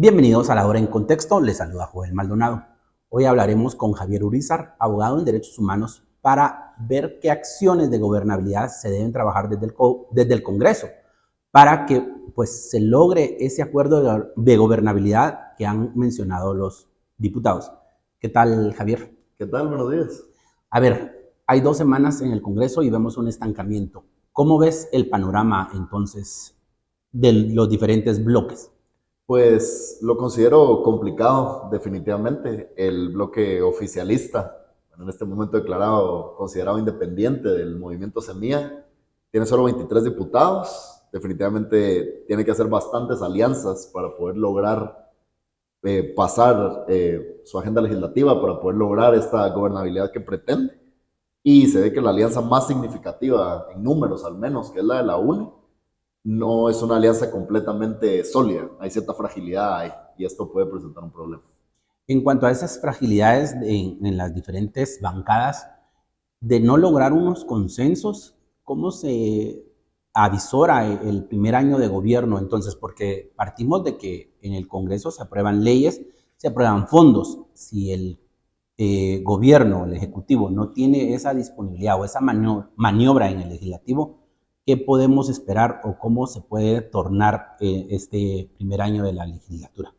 Bienvenidos a La Hora en Contexto, les saluda Joel Maldonado. Hoy hablaremos con Javier Urizar, abogado en Derechos Humanos, para ver qué acciones de gobernabilidad se deben trabajar desde el Congreso para que se logre ese acuerdo de gobernabilidad que han mencionado los diputados. ¿Qué tal, Javier? ¿Qué tal? Buenos días. A ver, hay 2 semanas en el Congreso y vemos un estancamiento. ¿Cómo ves el panorama entonces de los diferentes bloques? Pues lo considero complicado, definitivamente. El bloque oficialista, en este momento declarado, considerado independiente del movimiento Semilla, tiene solo 23 diputados. Definitivamente tiene que hacer bastantes alianzas para poder lograr pasar su agenda legislativa, para poder lograr esta gobernabilidad que pretende. Y se ve que la alianza más significativa, en números al menos, que es la de la UNE, no es una alianza completamente sólida, hay cierta fragilidad ahí, y esto puede presentar un problema. En cuanto a esas fragilidades en las diferentes bancadas, de no lograr unos consensos, ¿cómo se avisora el primer año de gobierno entonces? Porque partimos de que en el Congreso se aprueban leyes, se aprueban fondos. Si el gobierno, el Ejecutivo, no tiene esa disponibilidad o esa maniobra en el Legislativo, ¿qué podemos esperar o cómo se puede tornar este primer año de la legislatura?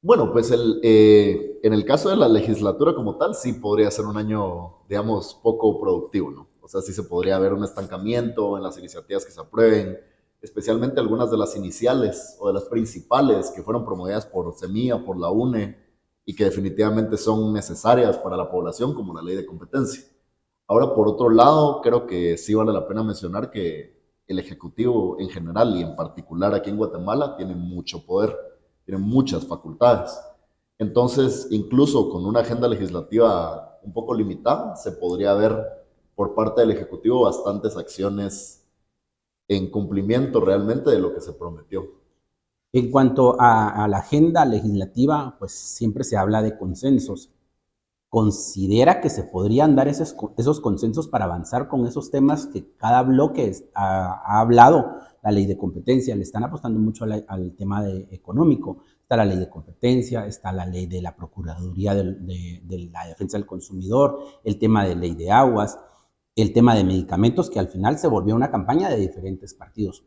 Bueno, pues en el caso de la legislatura como tal, sí podría ser un año, digamos, poco productivo, ¿no? O sea, sí se podría ver un estancamiento en las iniciativas que se aprueben, especialmente algunas de las iniciales o de las principales que fueron promovidas por Semilla, por la UNE, y que definitivamente son necesarias para la población, como la ley de competencia. Ahora, por otro lado, creo que sí vale la pena mencionar que el Ejecutivo en general y en particular aquí en Guatemala tiene mucho poder, tiene muchas facultades. Entonces, incluso con una agenda legislativa un poco limitada, se podría ver por parte del Ejecutivo bastantes acciones en cumplimiento realmente de lo que se prometió. En cuanto a la agenda legislativa, pues siempre se habla de consensos. ¿Considera que se podrían dar esos consensos para avanzar con esos temas que cada bloque ha hablado? La ley de competencia, le están apostando mucho al tema económico. Está la ley de competencia, está la ley de la Procuraduría de la Defensa del Consumidor, el tema de ley de aguas, el tema de medicamentos, que al final se volvió una campaña de diferentes partidos.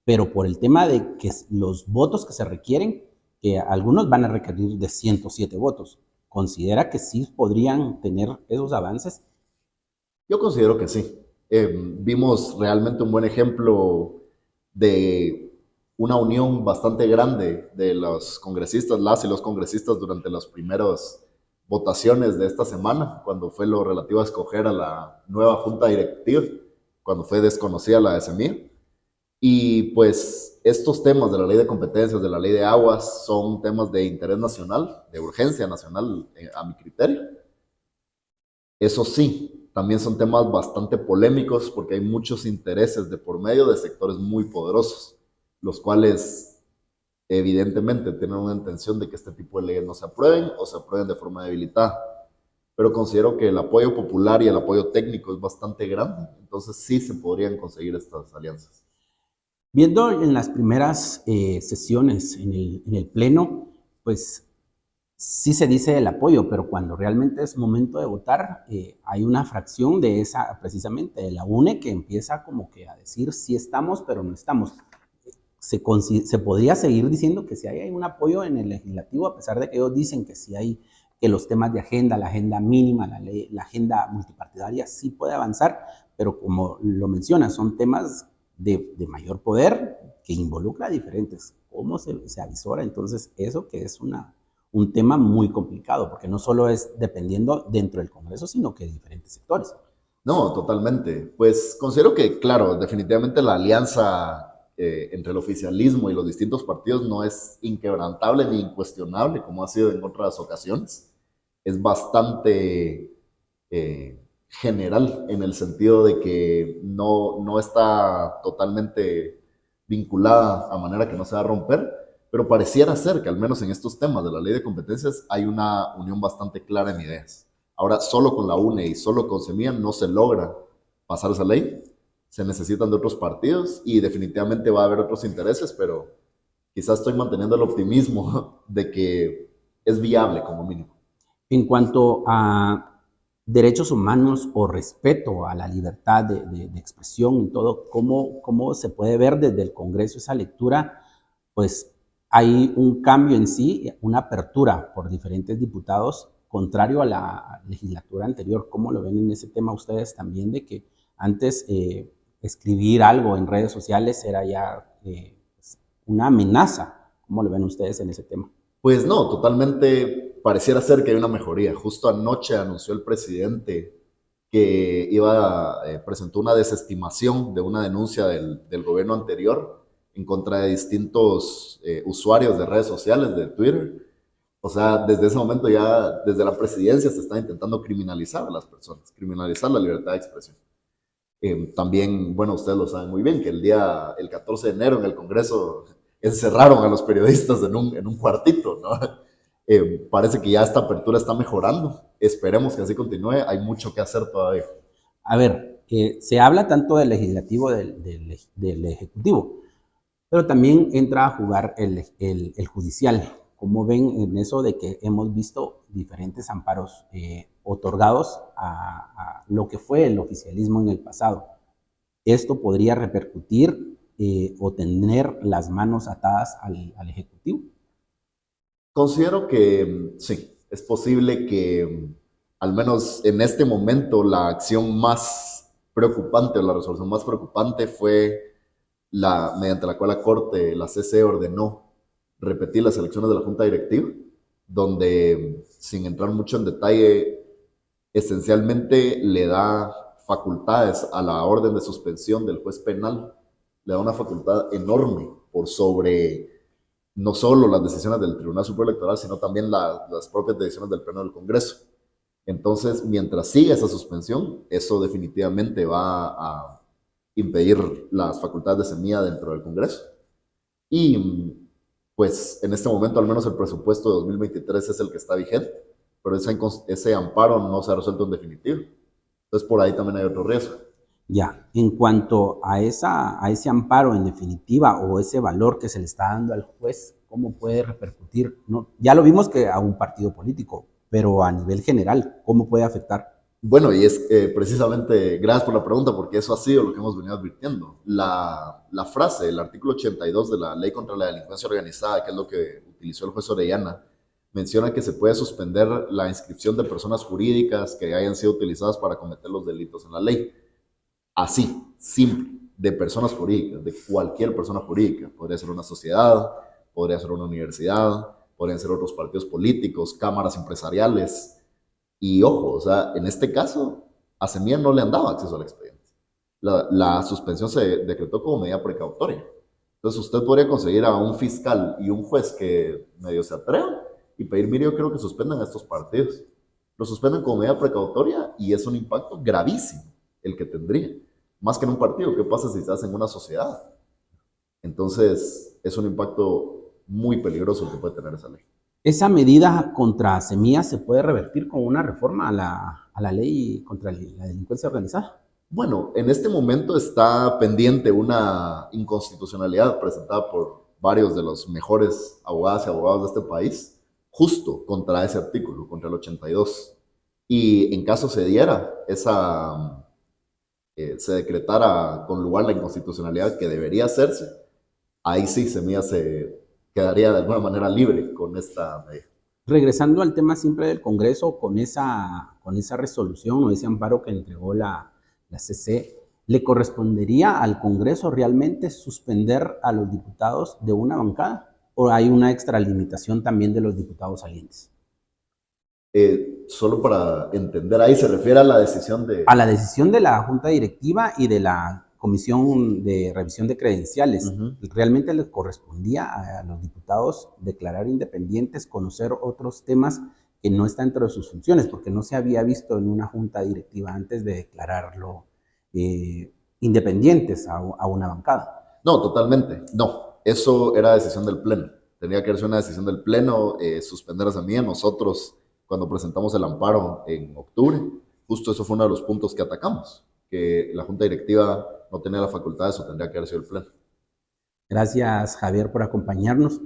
Pero por el tema de que los votos que se requieren, que algunos van a requerir de 107 votos, ¿considera que sí podrían tener esos avances? Yo considero que sí. Vimos realmente un buen ejemplo de una unión bastante grande de los congresistas, las y los congresistas durante las primeras votaciones de esta semana, cuando fue lo relativo a escoger a la nueva junta directiva, cuando fue desconocida la SMI. Y pues estos temas de la ley de competencias, de la ley de aguas, son temas de interés nacional, de urgencia nacional, a mi criterio. Eso sí, también son temas bastante polémicos porque hay muchos intereses de por medio de sectores muy poderosos, los cuales evidentemente tienen una intención de que este tipo de leyes no se aprueben o se aprueben de forma debilitada. Pero considero que el apoyo popular y el apoyo técnico es bastante grande, entonces sí se podrían conseguir estas alianzas. Viendo en las primeras sesiones en el Pleno, pues sí se dice el apoyo, pero cuando realmente es momento de votar, hay una fracción de esa, precisamente, de la UNE, que empieza como que a decir sí estamos, pero no estamos. Se podría seguir diciendo que sí hay un apoyo en el legislativo, a pesar de que ellos dicen que sí hay, que los temas de agenda, la agenda mínima, la agenda multipartidaria sí puede avanzar, pero como lo menciona, son temas de mayor poder que involucra a diferentes. ¿Cómo se avisora entonces eso, que es un tema muy complicado, porque no solo es dependiendo dentro del Congreso, sino que de diferentes sectores? No, totalmente. Pues considero que, claro, definitivamente la alianza entre el oficialismo y los distintos partidos no es inquebrantable ni incuestionable como ha sido en otras ocasiones. Es bastante general en el sentido de que no está totalmente vinculada a manera que no se va a romper, pero pareciera ser que al menos en estos temas de la ley de competencias hay una unión bastante clara en ideas. Ahora, solo con la UNE y solo con Semilla no se logra pasar esa ley. Se necesitan de otros partidos y definitivamente va a haber otros intereses, pero quizás estoy manteniendo el optimismo de que es viable como mínimo. En cuanto a derechos humanos o respeto a la libertad de expresión y todo, ¿cómo se puede ver desde el Congreso esa lectura? Pues hay un cambio en sí, una apertura por diferentes diputados, contrario a la legislatura anterior. ¿Cómo lo ven en ese tema ustedes también, de que antes escribir algo en redes sociales era ya una amenaza? ¿Cómo lo ven ustedes en ese tema? Pues no, totalmente pareciera ser que hay una mejoría. Justo anoche anunció el presidente que presentó una desestimación de una denuncia del gobierno anterior en contra de distintos usuarios de redes sociales, de Twitter. O sea, desde ese momento ya, desde la presidencia se está intentando criminalizar a las personas, criminalizar la libertad de expresión. También, bueno, ustedes lo saben muy bien, que el 14 de enero en el Congreso encerraron a los periodistas en un cuartito, ¿no? Parece que ya esta apertura está mejorando. Esperemos que así continúe. Hay mucho que hacer todavía. A ver, se habla tanto del legislativo, del ejecutivo, pero también entra a jugar el judicial. ¿Cómo ven en eso de que hemos visto diferentes amparos otorgados a lo que fue el oficialismo en el pasado? ¿Esto podría repercutir o tener las manos atadas al Ejecutivo? Considero que sí, es posible que al menos en este momento la acción más preocupante o la resolución más preocupante fue mediante la cual la Corte, la CC, ordenó repetir las elecciones de la Junta Directiva, donde, sin entrar mucho en detalle, esencialmente le da facultades a la orden de suspensión del juez penal, le da una facultad enorme por sobre no solo las decisiones del Tribunal Superior Electoral, sino también las propias decisiones del Pleno del Congreso. Entonces, mientras siga esa suspensión, eso definitivamente va a impedir las facultades de semilla dentro del Congreso. Y pues en este momento al menos el presupuesto de 2023 es el que está vigente, pero ese amparo no se ha resuelto en definitivo. Entonces por ahí también hay otro riesgo. Ya, en cuanto a ese amparo en definitiva o ese valor que se le está dando al juez, ¿cómo puede repercutir? No, ya lo vimos que a un partido político, pero a nivel general, ¿cómo puede afectar? Bueno, y es precisamente, gracias por la pregunta, porque eso ha sido lo que hemos venido advirtiendo. La frase, el artículo 82 de la Ley contra la Delincuencia Organizada, que es lo que utilizó el juez Orellana, menciona que se puede suspender la inscripción de personas jurídicas que hayan sido utilizadas para cometer los delitos en la ley. Así, simple, de personas jurídicas, de cualquier persona jurídica. Podría ser una sociedad, podría ser una universidad, podrían ser otros partidos políticos, cámaras empresariales. Y ojo, o sea, en este caso, a Semilla no le han dado acceso al expediente. La suspensión se decretó como medida precautoria. Entonces usted podría conseguir a un fiscal y un juez que medio se atrevan y pedir, mire, yo creo que suspendan a estos partidos. Lo suspenden como medida precautoria y es un impacto gravísimo el que tendría. Más que en un partido, ¿qué pasa si estás en una sociedad? Entonces es un impacto muy peligroso el que puede tener esa ley. ¿Esa medida contra semillas se puede revertir con una reforma a la ley contra la delincuencia organizada? Bueno, en este momento está pendiente una inconstitucionalidad presentada por varios de los mejores abogadas y abogados de este país, justo contra ese artículo, contra el 82. Y en caso se diera se decretara con lugar la inconstitucionalidad que debería hacerse, ahí sí Semilla se quedaría de alguna manera libre con esta medida. Regresando al tema siempre del Congreso, con esa resolución o ese amparo que entregó la CC, ¿le correspondería al Congreso realmente suspender a los diputados de una bancada? ¿O hay una extralimitación también de los diputados salientes? Solo para entender, ahí se refiere a la decisión A la decisión de la Junta Directiva y de la Comisión de Revisión de Credenciales. ¿Realmente les correspondía a los diputados declarar independientes, conocer otros temas que no están dentro de sus funciones? Porque no se había visto en una Junta Directiva antes de declararlo independientes a una bancada. No, totalmente. No, eso era decisión del Pleno. Tenía que ser una decisión del Pleno, suspender a Semilla. Nosotros, cuando presentamos el amparo en octubre, justo eso fue uno de los puntos que atacamos, que la Junta Directiva no tenía la facultad de eso, tendría que haber sido el Pleno. Gracias, Javier, por acompañarnos.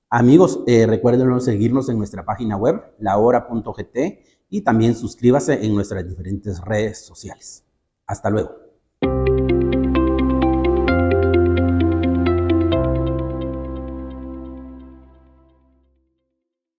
Amigos, recuerden seguirnos en nuestra página web, lahora.gt, y también suscríbase en nuestras diferentes redes sociales. Hasta luego.